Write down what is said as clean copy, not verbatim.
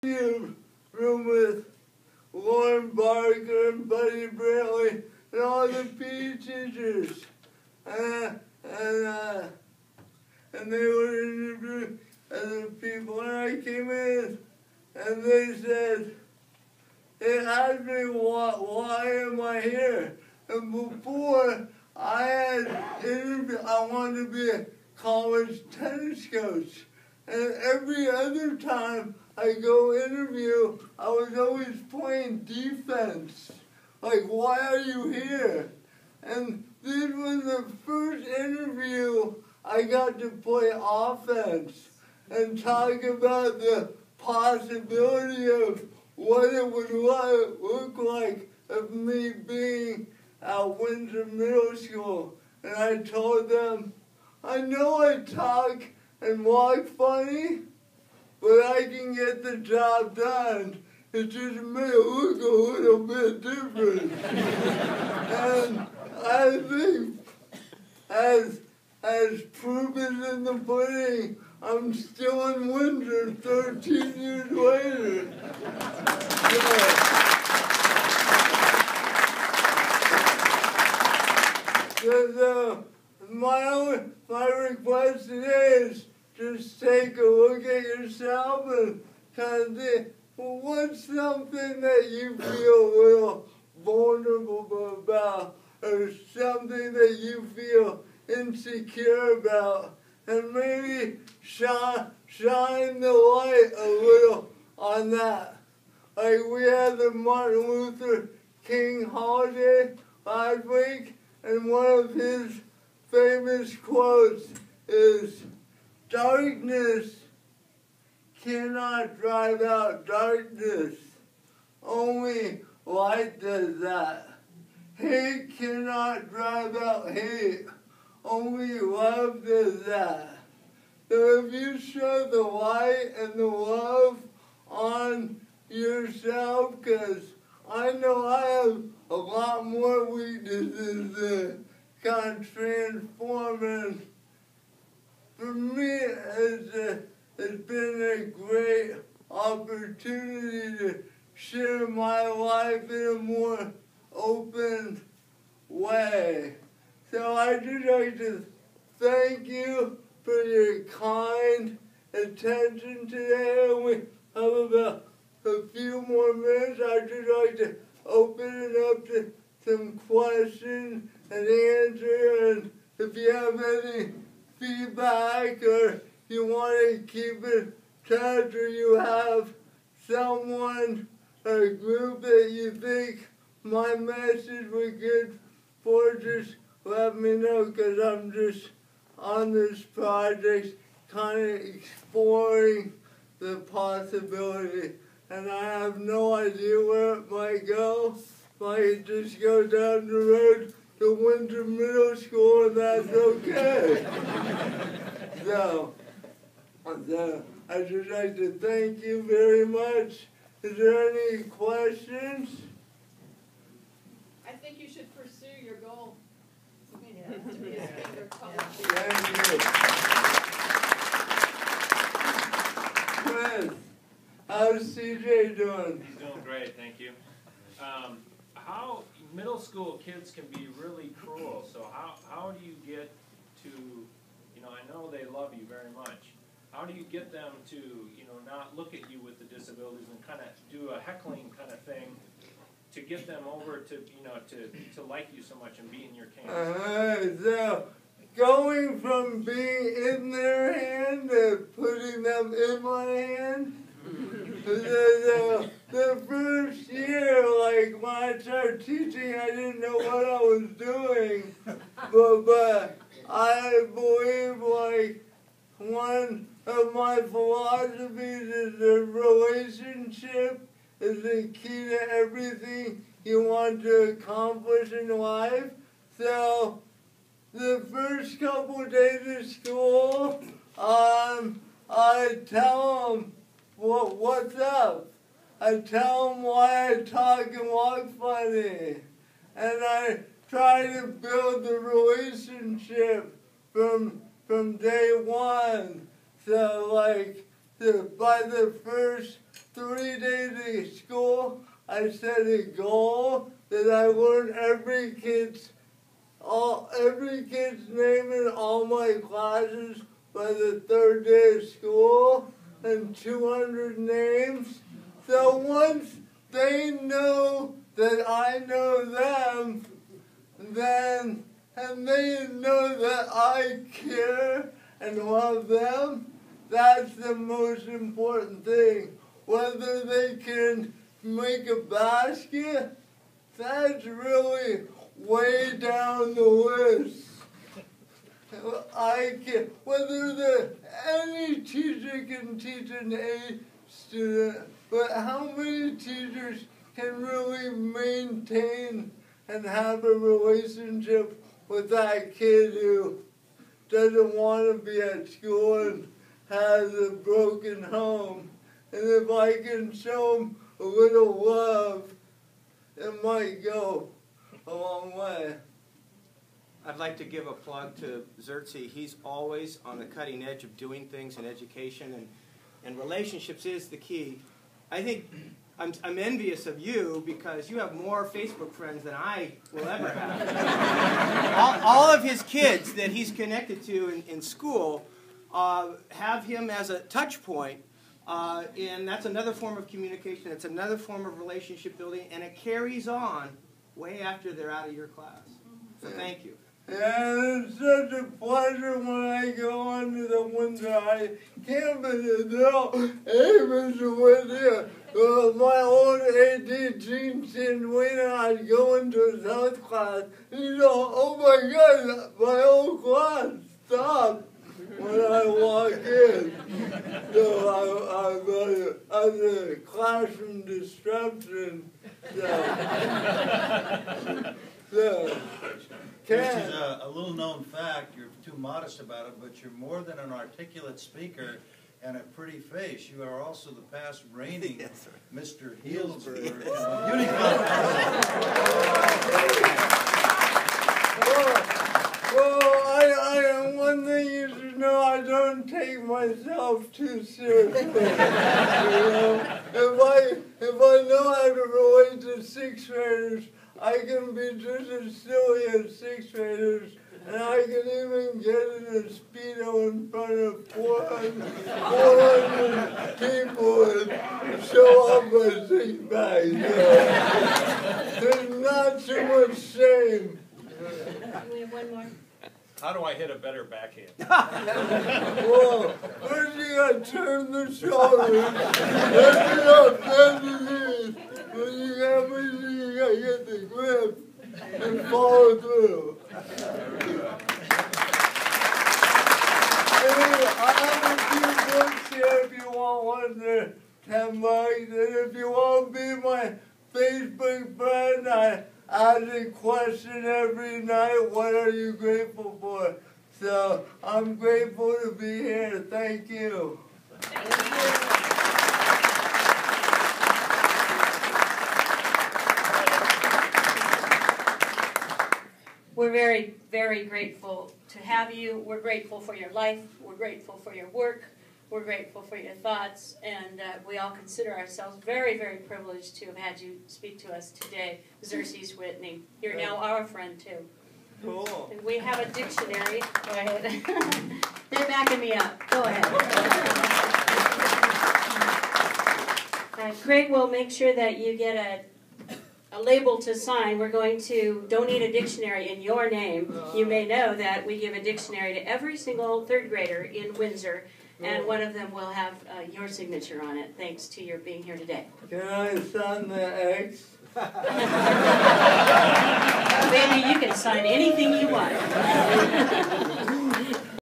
room with Lauren Barker and Buddy Brantley and all the PE teachers. And they were interviewing other people, and I came in, and they said, they asked me, why am I here? And before I had interviewed, I wanted to be a college tennis coach. And every other time I go interview, I was always playing defense. Like, why are you here? And this was the first interview I got to play offense and talk about the possibility of what it would look like of me being at Windsor Middle School. And I told them, I know I talk and walk funny, but I can get the job done. It just may look a little bit different. And I think, as proof is in the pudding, I'm still in Windsor 13 years later. So my request today is just take a look at yourself and kind of think, well, what's something that you feel a little vulnerable about, or something that you feel insecure about, and maybe shine the light a little on that. Like we had the Martin Luther King holiday last week, and one of his famous quotes is, darkness cannot drive out darkness. Only light does that. Hate cannot drive out hate. Only love does that. So if you show the light and the love on yourself, because I know I have a lot more weaknesses to kind of transform, and for me it's been a great opportunity to share my life in a more open way. So I just like to thank you for your kind attention today. We have about a few more minutes. I'd just like to open it up to some questions and answer. And if you have any feedback, or you want to keep in touch, or you have someone or a group that you think my message would good for, just let me know, because I'm just on this project kind of exploring the possibility, and I have no idea where it might go. Might just go down the road to Windsor Middle School, and that's okay. So I'd just like to thank you very much. Is there any questions? I think you should pursue your goal to be a speaker public. Thank you. Chris, how's CJ doing? He's doing great, thank you. How middle school kids can be really cruel, so how do you get to, I know they love you very much. How do you get them to, not look at you with the disabilities and kind of do a heckling kind of thing to get them over to, to like you so much and be in your camp? So going from being in their hand to putting them in my hand, the first year, like when I started teaching, I didn't know what I was doing, but I believe like one of my philosophies is the relationship is the key to everything you want to accomplish in life. So the first couple of days of school, I tell them what's up. I tell them why I talk and walk funny. And I try to build the relationship from day one. So by the first 3 days of school, I set a goal that I learned every kid's name in all my classes by the 3rd day of school, and 200 names. So once they know that I know them, then, and they know that I care and love them, that's the most important thing. Whether they can make a basket, that's really way down the list. Whether any teacher can teach an A student, but how many teachers can really maintain and have a relationship with that kid who doesn't want to be at school and has a broken home? And if I can show them a little love, it might go a long way. I'd like to give a plug to Xerxes. He's always on the cutting edge of doing things in education, and relationships is the key. I think I'm envious of you because you have more Facebook friends than I will ever have. all of his kids that he's connected to in school have him as a touch point, and that's another form of communication. It's another form of relationship building, and it carries on way after they're out of your class. So thank you. Yeah, it's such a pleasure when I go onto the Windsor campus and tell, hey, Mr. Whitney, my old AD, Gene Sandwina, I'd go into his health class, and you know, oh my God, my whole class stopped when I walk in. So I'm a classroom disruption. So This is a little-known fact. You're too modest about it, but you're more than an articulate speaker and a pretty face. You are also the past reigning Mr. Healdsburg Well, one thing you should know, I don't take myself too seriously. You know? If I know how to relate to 6th graders, I can be just as silly as 6th graders, and I can even get in a Speedo in front of 400 people and show off my 6-pack. There's not too much shame. We have one more. How do I hit a better backhand? Well, first you gotta turn the shoulders, then you gotta bend the knees, then you gotta get the grip and follow through. Anyway, I have a few books here if you want one. They're $10, and if you want to be my Facebook friend, I ask a question every night, what are you grateful for? So, I'm grateful to be here. Thank you. Thank you. We're very, very grateful to have you. We're grateful for your life. We're grateful for your work. We're grateful for your thoughts. And we all consider ourselves very, very privileged to have had you speak to us today, Xerxes Whitney. You're now our friend, too. Cool. And we have a dictionary. Go ahead. They're backing me up. Go ahead. Craig will make sure that you get a label to sign. We're going to donate a dictionary in your name. You may know that we give a dictionary to every single 3rd grader in Windsor, and one of them will have your signature on it, thanks to your being here today. Can I sign the X? Baby, you can sign anything you want.